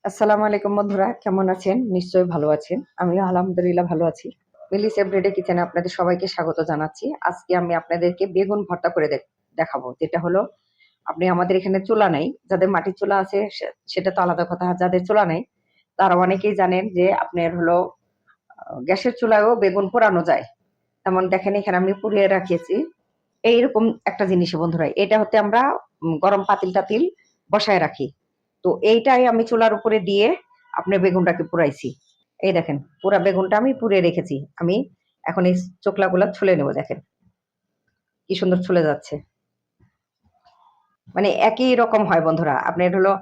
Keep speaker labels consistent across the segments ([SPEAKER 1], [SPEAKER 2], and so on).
[SPEAKER 1] আসসালামু আলাইকুম বন্ধুরা, কেমন আছেন? নিশ্চয়ই ভালো আছেন। আমিও আলহামদুলিল্লাহ ভালো আছি। মিলিস এভরিডে কিচেনে আপনাদের সবাইকে স্বাগত জানাচ্ছি। আজকে আমি আপনাদেরকে বেগুন ভর্তা করে দেখাবো। যেটা হলো আপনি আমাদের এখানে চুলা নাই। যাদের মাটির চুলা আছে সেটা তো আলাদা কথা। আর যাদের চুলা নেই তারা অনেকেই জানেন যে আপনার হলো গ্যাসের চুলায়ও বেগুন পোড়ানো যায়। তেমন দেখেন এখানে আমি পুড়িয়ে রাখিয়েছি। এইরকম একটা জিনিস বন্ধুরা। এটা হতে আমরা গরম পাতিল-টাতিল বসায় রাখি। তো এইটাই আমি চুলার উপরে দিয়ে আপনার বেগুনটাকে পুড়াইছি। এই দেখেন পুরা বেগুনটা আমি পুড়িয়ে রেখেছি। আমি এখন এই চোকলাগুলা ছুলে নেব। দেখেন কি সুন্দর ছুলে যাচ্ছে। মানে একই রকম হয় বন্ধুরা। আপনার হলো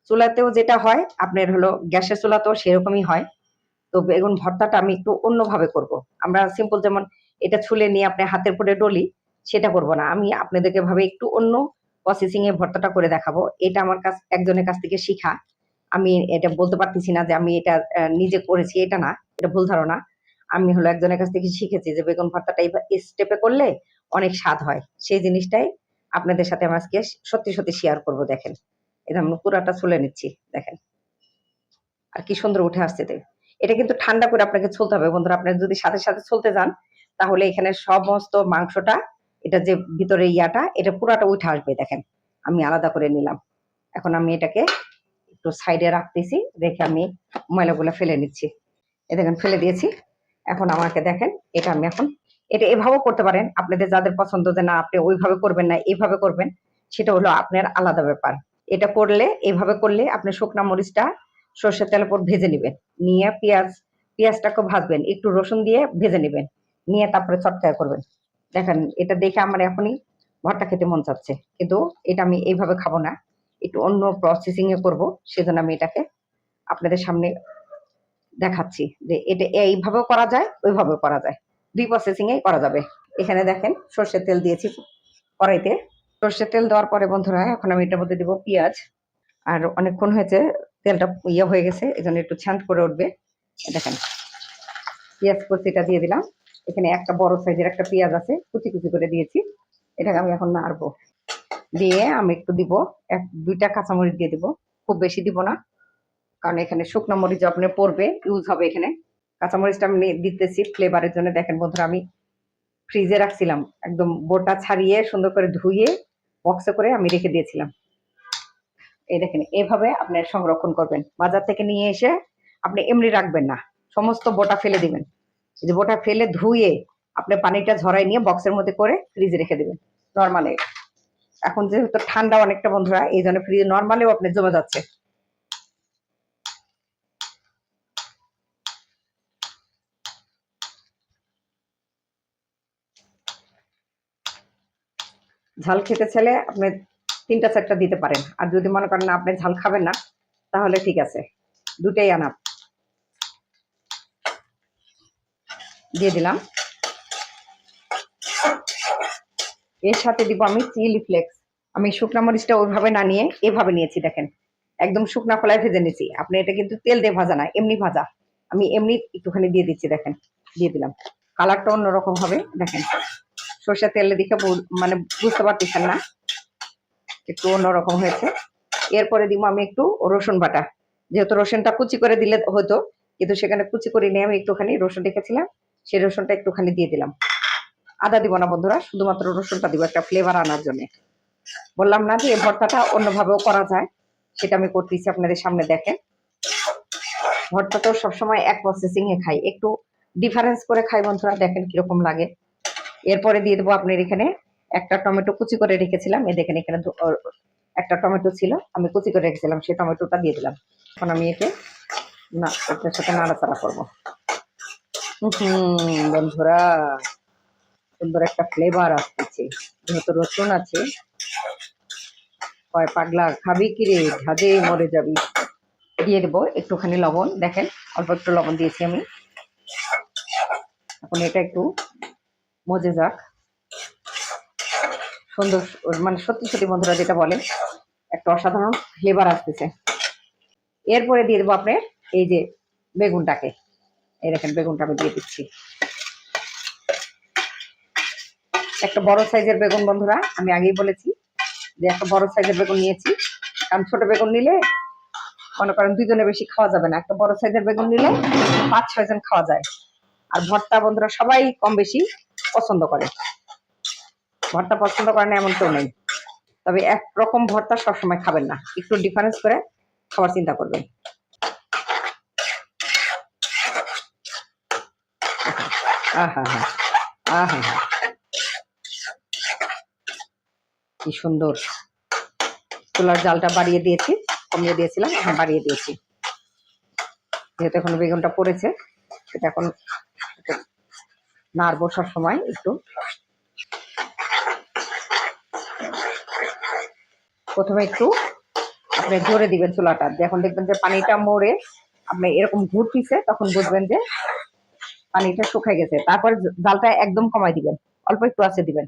[SPEAKER 1] চুলাতেও যেটা হয় আপনার হলো গ্যাসের চুলাতেও সেরকমই হয়। তো বেগুন ভর্তাটা আমি একটু অন্যভাবে করব। আমরা সিম্পল যেমন এটা ছুলে নিয়ে আপনি হাতের পুরে ডলি সেটা করব না। আমি আপনাদেরকে ভাবে একটু অন্য প্রসেসিং এ ভর্তাটা করে দেখাবো। এটা আমার একজনের কাছ থেকে শিখা। আমি এটা বলতে পারতেছি না যে আমি এটা নিজে করেছি, এটা না। এটা ভুল ধারণা। আমি হলো একজনের কাছ থেকে শিখেছি যে বেগুন ভর্তাটা এই স্টেপে করলে অনেক স্বাদ হয়। সেই জিনিসটাই আপনাদের সাথে আমি আজকে সত্যি শেয়ার করব। দেখেন। এটা আমি পুরাটা ছুলে নিচ্ছি। দেখেন। আর কি সুন্দর উঠে আসছে। এটা কিন্তু ঠান্ডা করে আপনাকে ছুলতে হবে বন্ধুরা। আপনি যদি সাথে ছুলতে যান তাহলে এখানে সমস্ত মাংসটা, এটা যে ভিতরে ইয়াটা, এটা পুরাটা উঠে আসবে। দেখেন আমি আলাদা করে নিলাম। এখন আমি এটাকে একটু সাইডে রাখতেছি, রেখে আমি ময়লাগুলো ফেলে নিচ্ছি। এ দেখেন ফেলে দিয়েছি। এখন আমাকে দেখেন এটা আমি এখন এটা এভাবেও করতে পারেন। আপনাদের যাদের পছন্দ যে না আপনি ওইভাবে করবেন না এইভাবে করবেন, সেটা হলো আপনার আলাদা ব্যাপার। এটা করলে এইভাবে করলে আপনি শুকনা মরিচটা সর্ষের তেলের উপর ভেজে নেবেন। নিয়ে পেঁয়াজটাকে ভাজবেন, একটু রসুন দিয়ে ভেজে নেবেন। নিয়ে তারপরে চটকায় করবেন। দেখেন এটা দেখে আমার এখনই ভর্তা খেতে মন চাচ্ছে, কিন্তু এটা আমি এইভাবে খাবো না, একটু অন্য প্রসেসিং এ করবো। সেজন্য আমি এটাকে আপনাদের সামনে দেখাচ্ছি যে এটা এইভাবেও করা যায়, ওইভাবেও করা যায়। দুই প্রসেসিং এ করা যাবে। এখানে দেখেন সর্ষের তেল দিয়েছি কড়াইতে। সর্ষের তেল দেওয়ার পরে বন্ধুরা এখন আমি এটার মধ্যে দিব পেঁয়াজ। আর অনেকক্ষণ হয়েছে, তেলটা ইয়ে হয়ে গেছে, এজন্য একটু ছাঁট করে উঠবে। দেখেন পেঁয়াজ কুচিটা দিয়ে দিলাম। এখানে একটা বড় সাইজের একটা পেঁয়াজ আছে, কুচি করে দিয়েছি। এটাকে আমি এখন নাড়বো। দিয়ে আমি একটু দিব দুইটা কাঁচামরিচ দিয়ে দিব। খুব বেশি দিব না, কারণ এখানে শুকনো মরিচ আপনার পড়বে, ইউজ হবে এখানে। কাঁচামরিচটা আমি দিতেছি ফ্লেভারের জন্য। দেখেন বন্ধুরা আমি ফ্রিজে রাখছিলাম, একদম বোটা ছাড়িয়ে সুন্দর করে ধুয়ে বক্সে করে আমি রেখে দিয়েছিলাম। এই দেখেন এভাবে আপনার সংরক্ষণ করবেন। বাজার থেকে নিয়ে এসে আপনি এমনি রাখবেন না, সমস্ত বোটা ফেলে দিবেন। এই যে বোটা ফেলে ধুয়ে আপনি পানিটা ঝরাই নিয়ে বক্সের মধ্যে করে ফ্রিজে রেখে দিবেন নর্মালে। এখন যেহেতু ঠান্ডা অনেকটা বন্ধুরা, এই জন্য ফ্রিজে নর্মালেও আপনার জমে যাচ্ছে। ঝাল খেতে চাইলে আপনি ৩টা ৪টা দিতে পারেন। আর যদি মনে করেন না আপনি ঝাল খাবেন না, তাহলে ঠিক আছে, দুটাই আনাপ দিয়ে দিলাম। এর সাথে দিব আমি চিলি ফ্লেক্স। আমি শুকনা মরিচটা ওইভাবে না নিয়ে এভাবে নিয়েছি। দেখেন একদম শুকনা খোলায় ভেজে নিয়েছি। আপনি এটা কিন্তু তেল দিয়ে ভাজা না, এমনি ভাজা। আমি এমনি একটুখানি দিয়ে দিচ্ছি। দেখেন দিয়ে দিলাম। কালারটা অন্যরকম হবে। দেখেন সর্ষের তেলে দেখে মানে বুঝতে পারতেছেন না, একটু অন্যরকম হয়েছে। এরপরে দিব আমি একটু রসুন বাটা। যেহেতু রসুনটা কুচি করে দিলে হতো, কিন্তু সেখানে কুচি করে নিয়ে আমি একটুখানি রসুন রেখেছিলাম, সেই রসুনটা একটুখানি দিয়ে দিলাম। আদা দিব না বন্ধুরা, শুধুমাত্র রসুনটা দিব একটা ফ্লেভার আনার জন্য। বললাম না যে এই ভর্তাটা অন্যভাবেও করা যায়, সেটা আমি করতেছি আপনাদের সামনে। দেখেন ভর্তা তো সবসময় এক প্রসেসিং এ খাই, একটু ডিফারেন্স করে খাই বন্ধুরা। দেখেন কিরকম লাগে। এরপরে দিয়ে দেবো আপনার এখানে একটা টমেটো কুচি করে রেখেছিলাম। এই দেখেন এখানে একটা টমেটো ছিল, আমি কুচি করে রেখেছিলাম, সেই টমেটোটা দিয়ে দিলাম। এখন আমি একে না এটার সাথে নাড়াচাড়া করবো। বন্ধুরা সুন্দর একটা ফ্লেভার আসতেছে, যেহেতু রসুন আছে। কয় পাগলা খাবি কি রে, ঝাঁজে মরে যাবি। দিয়ে দেবো একটুখানি লবণ। দেখেন অল্প একটু লবণ দিয়েছি আমি। এখন এটা একটু মজে যাক, সুন্দর মানে সত্যি বন্ধুরা যেটা বলে একটা অসাধারণ ফ্লেভার আসতেছে। এরপরে দিয়ে দেবো আপনার এই যে বেগুনটাকে। এই দেখেন বেগুনটা আমি দিয়ে দিচ্ছি। একটা বড় সাইজের বেগুন বন্ধুরা, আমি আগেই বলেছি যে একটা বড় সাইজের বেগুন নিয়েছি, কারণ ছোট বেগুন নিলে মনে করেন দুইজনে বেশি খাওয়া যাবে না, একটা বড় সাইজের বেগুন নিলে 5-6 জন খাওয়া যায়। আর ভর্তা বন্ধুরা সবাই কম বেশি পছন্দ করে, ভর্তা পছন্দ করে না এমন কেউ নেই। তবে একরকম ভর্তা সবসময় খাবেন না, একটু ডিফারেন্স করে খাবার চিন্তা করবেন। আহা হা, আহা হা, কি সুন্দর। চুলার জালটা বাড়িয়ে দিয়েছি, কমিয়ে দিয়েছিলাম, এখন বাড়িয়ে দিয়েছি। যেহেতু এখন বেগুনটা পড়েছে, সেটা এখন নাড়বো সবসময় একটু। প্রথমে একটু আপনি জোরে দিবেন চুলাটা, যখন দেখবেন যে পানিটা মরে আপনি এরকম ঘুরতিছে, তখন বুঝবেন যে পানিটা শুকায় গেছে। তারপরে জালটা একদম কমাই দিবেন, অল্প একটু আঁচে দিবেন,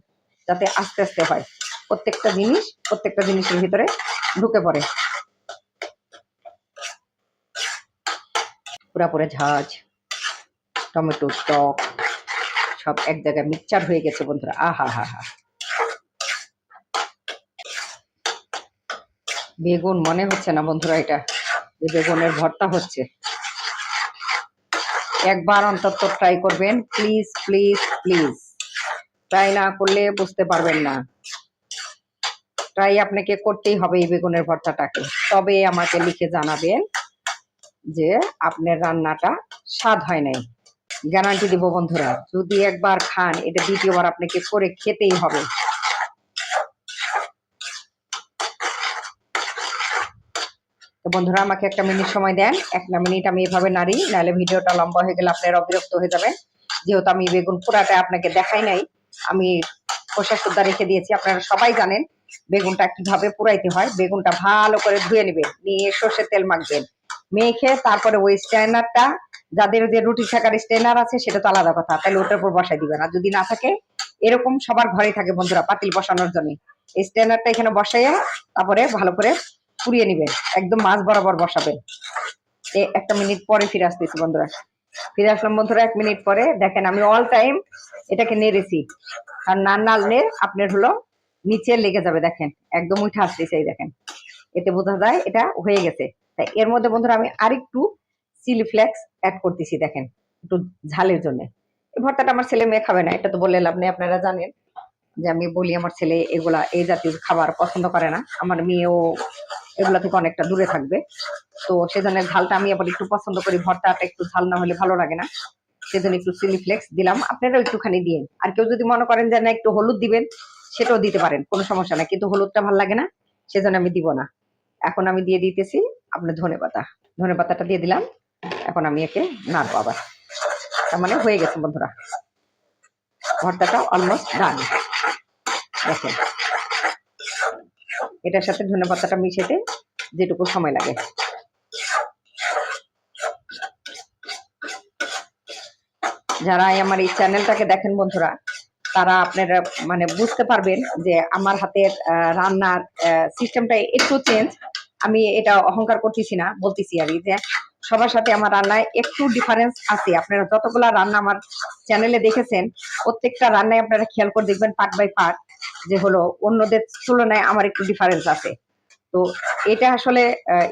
[SPEAKER 1] যাতে আস্তে আস্তে হয়, প্রত্যেকটা জিনিসের ভিতরে ঢুকে পড়ে। পুরাপুরে ঝাঁজ, টমেটো টক সব এক জায়গায় মিক্সচার হয়ে গেছে বন্ধুরা। আহা হা হা, বেগুন মনে হচ্ছে না বন্ধুরা এটা যে বেগুনের ভর্তা হচ্ছে। একবার অন্তত ট্রাই করবেন, প্লিজ প্লিজ প্লিজ। ট্রাই না করলে বুঝতে পারবেন না। ট্রাই আপনাকে করতেই হবে এই বেগুনের ভর্তাটাকে, তবে আমাকে লিখে জানাবেন যে আপনার রান্নাটা স্বাদ হয় নাই। গ্যারান্টি দিব বন্ধুরা, যদি একবার খান এটা দ্বিতীয়বার আপনাকে করে খেতেই হবে। তো বন্ধুরা আমাকে 1 মিনিট সময় দেন, 1 মিনিট আমি এভাবে নাড়ি, নাহলে ভিডিওটা লম্বা হয়ে গেলে আপনারা বিরক্ত হয়ে যাবেন। যেহেতু আমি বেগুন পুরাটা আপনাকে দেখাই নাই, আমি খোসা সুদ্ধা রেখে দিয়েছি। আপনারা সবাই জানেন বেগুনটা কিভাবে পুরাইতে হয়। বেগুনটা ভালো করে ধুয়ে নেবেন, নিয়ে সর্ষের তেল মাখবেন, মেখে তারপরে ওই স্ট্যান্ডারটা, যাদের যে রুটি শেখার স্ট্যান্ডার আছে সেটা তো আলাদা কথা, তাহলে ওটার উপর বসাই দিবেন। আর যদি না থাকে, এরকম সবার ঘরে থাকে বন্ধুরা পাতিল বসানোর জন্য, এই স্ট্যান্ডারটা এখানে বসাইয়া তারপরে ভালো করে পুড়িয়ে নিবেন, একদম মাছ বরাবর বসাবেন। 1 মিনিট পরে ফিরে আসতেছি বন্ধুরা। ফিরে আসলাম বন্ধুরা 1 মিনিট পরে। দেখেন আমি অল টাইম এটাকে নেড়েছি, আর না নাড়লে আপনার হলো নিচে লেগে যাবে। দেখেন একদম উঠে আসতেছে, এই দেখেন, এতে বোঝা যায় এটা হয়ে গেছে। তাই এর মধ্যে বন্ধুরা আমি আরেকটু চিলি ফ্লেক্স অ্যাড করতেছি, দেখেন একটু ঝালের জন্য। এই ভর্তাটা আমার ছেলে মেয়ে খাবে না, এটা তো বললে লাভ নেই, আপনারা জানেন যে আমি বলি আমার ছেলে এগুলা এই জাতীয় খাবার পছন্দ করে না, আমার মেয়েও এগুলা থেকে অনেকটা দূরে থাকবে। তো সেজন্য ঝালটা আমি আবার একটু পছন্দ করি, ভর্তাটা একটু ঝাল না হলে ভালো লাগে না, সেজন্য একটু চিলি ফ্লেক্স দিলাম। আপনারাও একটুখানি দিন। আর কেউ যদি মনে করেন যে না একটু হলুদ দিবেন, সেটাও দিতে পারেন, কোনো সমস্যা না, কিন্তু হলুদটা ভালো লাগে না, সেজন্য আমি দিব না। এখন আমি দিয়ে দিতেছি আপনার ধনেপাতা, ধনেপাতাটা দিয়ে দিলাম। এখন আমি একে নাড়বো আবার। তার মানে হয়ে গেছে বন্ধুরা, ভর্তাটা অলমোস্ট ডান। দেখেন এটার সাথে ধনেপাতাটা মিশাতে যেটুকু সময় লাগে। যারা আমার এই চ্যানেলটাকে দেখেন বন্ধুরা, তারা আপনারা মানে বুঝতে পারবেন যে আমার হাতের রান্নার সিস্টেমটা একটু চেঞ্জ। আমি এটা অহংকার করতেছি না, বলতেছি আর যে সবার সাথে আমার রান্নায় একটু ডিফারেন্স আছে। আপনারা যতগুলা রান্না আমার চ্যানেলে দেখেছেন, প্রত্যেকটা রান্নায় আপনারা খেয়াল করে দেখবেন পার্ট বাই পার্ট যে হলো অন্যদের তুলনায় আমার একটু ডিফারেন্স আছে। তো এটা আসলে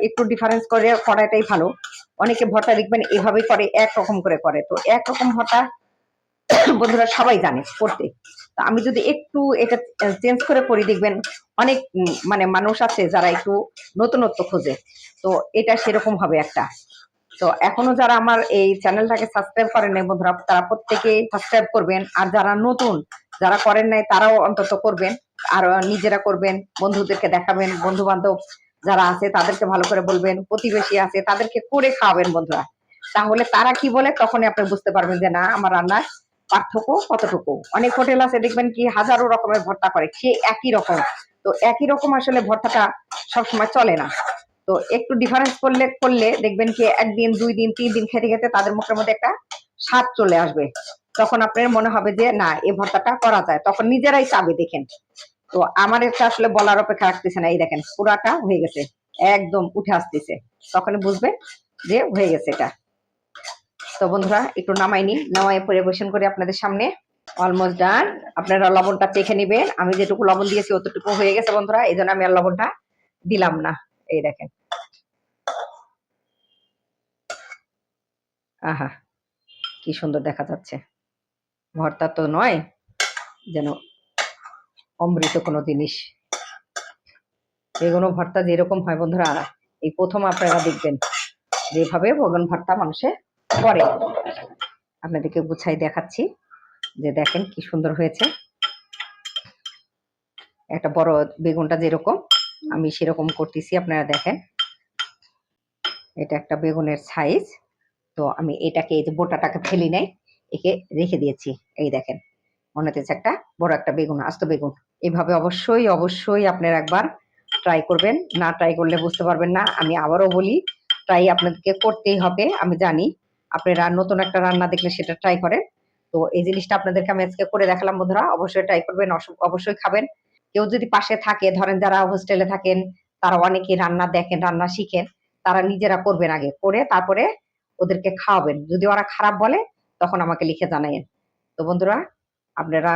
[SPEAKER 1] একটু ডিফারেন্স করে করাটাই ভালো। অনেকে ভর্তা দেখবেন এভাবেই করে, একরকম করে করে, তো একরকম ভর্তা বন্ধুরা সবাই জানে করতে। তা আমি যদি একটু এটা চেঞ্জ করে করি, দেখবেন অনেক মানে মানুষ আছে যারা একটু নতুনত্ব খোঁজে, তো এটা সেরকম হবে একটা। তো এখনো যারা আমার এই চ্যানেলটাকে সাবস্ক্রাইব করেন নাই বন্ধুরা, তারা প্রত্যেকেই সাবস্ক্রাইব করবেন। আর যারা নতুন, যারা করেন নাই, তারাও অন্তত করবেন, আর নিজেরা করবেন, বন্ধুদেরকে দেখাবেন, বন্ধু বান্ধব যারা আছে তাদেরকে ভালো করে বলবেন, প্রতিবেশী আছে তাদেরকে করে খাওয়াবেন বন্ধুরা। তাহলে তারা কি বলে তখনই আপনি বুঝতে পারবেন যে না আমার রান্নার পার্থক্য কতটুকু। অনেক হোটেল আছে দেখবেন কি হাজারো রকমের ভর্তা করে, সে একই রকম। তো একই রকম আসলে ভর্তাটা সবসময় চলে না। তো একটু ডিফারেন্স করলে করলে দেখবেন কি 1 দিন 2 দিন 3 দিন খেতে খেতে তাদের মুখের মধ্যে একটা স্বাদ চলে আসবে। তখন আপনার মনে হবে যে না এই ভর্তাটা করা যায়, তখন নিজেরাই চাবে। দেখেন তো আমার এটা আসলে বলার অপেক্ষা রাখতেছে না, এই দেখেন পুরাটা হয়ে গেছে, একদম উঠে আসতেছে, তখনই বুঝবে যে হয়ে গেছে এটা। তো বন্ধুরা একটু নামাইনি, নামাই পরিবেশন করে আপনাদের সামনে। Almost done. আপনারা লবণটা চেখে নেবেন, আমি যেটুকু লবণ দিয়েছি অতটুকু হয়ে গেছে বন্ধুরা, এই জন্য আমি আর লবণটা দিলাম না। এই দেখেন আহা! কি সুন্দর দেখা যাচ্ছে। ভর্তা তো নয়, যেন অমৃত কোনো জিনিস। বেগুন ভর্তা যেরকম হয় বন্ধুরা, এই ১ম আপনারা দেখবেন যে এভাবে বেগুন ভর্তা মানুষে করে। আপনাদেরকে গুছাই দেখাচ্ছি যে দেখেন কি সুন্দর হয়েছে। একটা বড় বেগুনটা যেরকম আমি সেরকম করতেছি, আপনারা দেখেন। এটা একটা বেগুনের সাইজ। তো আমি এটাকে এই যে বোটাটাকে ফেলি নাই, একে রেখে দিয়েছি। এই দেখেন, মনে হচ্ছে একটা বড় একটা বেগুন, আস্ত বেগুন। এভাবে অবশ্যই অবশ্যই আপনারা একবার ট্রাই করবেন। না ট্রাই করলে বুঝতে পারবেন না। আমি আবারও বলি, ট্রাই আপনাদেরকে করতেই হবে। আমি জানি আপনারা নতুন একটা রান্না দেখলে সেটা ট্রাই করেন। তো এই জিনিসটা আপনাদেরকে আমি আজকে করে দেখালাম বন্ধুরা। অবশ্যই ট্রাই করবেন, অবশ্যই খাবেন। কেউ যদি পাশে থাকে, ধরেন যারা হোস্টেলে থাকেন, তারা অনেকেই রান্না দেখেন, রান্না শিখেন। তারা নিজেরা করবেন আগে, করে তারপরে ওদেরকে খাওয়াবেন। যদি ওরা খারাপ বলে তখন আমাকে লিখে জানাইয়েন। তো বন্ধুরা, আপনারা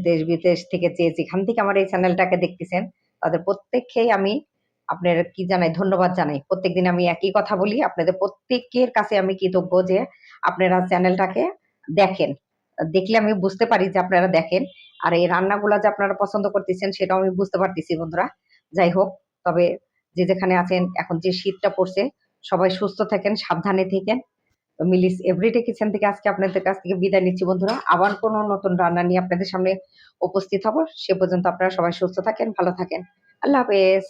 [SPEAKER 1] দেশ বিদেশ থেকে যেখান থেকে আমার এই চ্যানেলটাকে দেখতেছেন, তাদের প্রত্যেককেই আমি আপনার কি জানাই, ধন্যবাদ জানাই। প্রত্যেকদিন আমি একই কথা বলি, আপনাদের প্রত্যেকের কাছে আমি কৃতজ্ঞ যে আপনারা চ্যানেলটাকে দেখেন। দেখলে আমি বুঝতে পারি যে আপনারা দেখেন। আর এই রান্নাগুলা যে আপনারা পছন্দ করতেছেন সেটাও আমি বুঝতে পারতেছি বন্ধুরা। যাই হোক, তবে যে যেখানে আছেন, এখন যে শীতটা পড়ছে, সবাই সুস্থ থাকেন, সাবধানে থাকেন। মিলিস এভরিডে কিচেন থেকে আজকে আপনাদের কাছ থেকে বিদায় নিচ্ছি বন্ধুরা। আবার কোনো নতুন রান্না নিয়ে আপনাদের সামনে উপস্থিত হব। সে পর্যন্ত আপনারা সবাই সুস্থ থাকেন, ভালো থাকেন। আল্লাহ হাফেজ।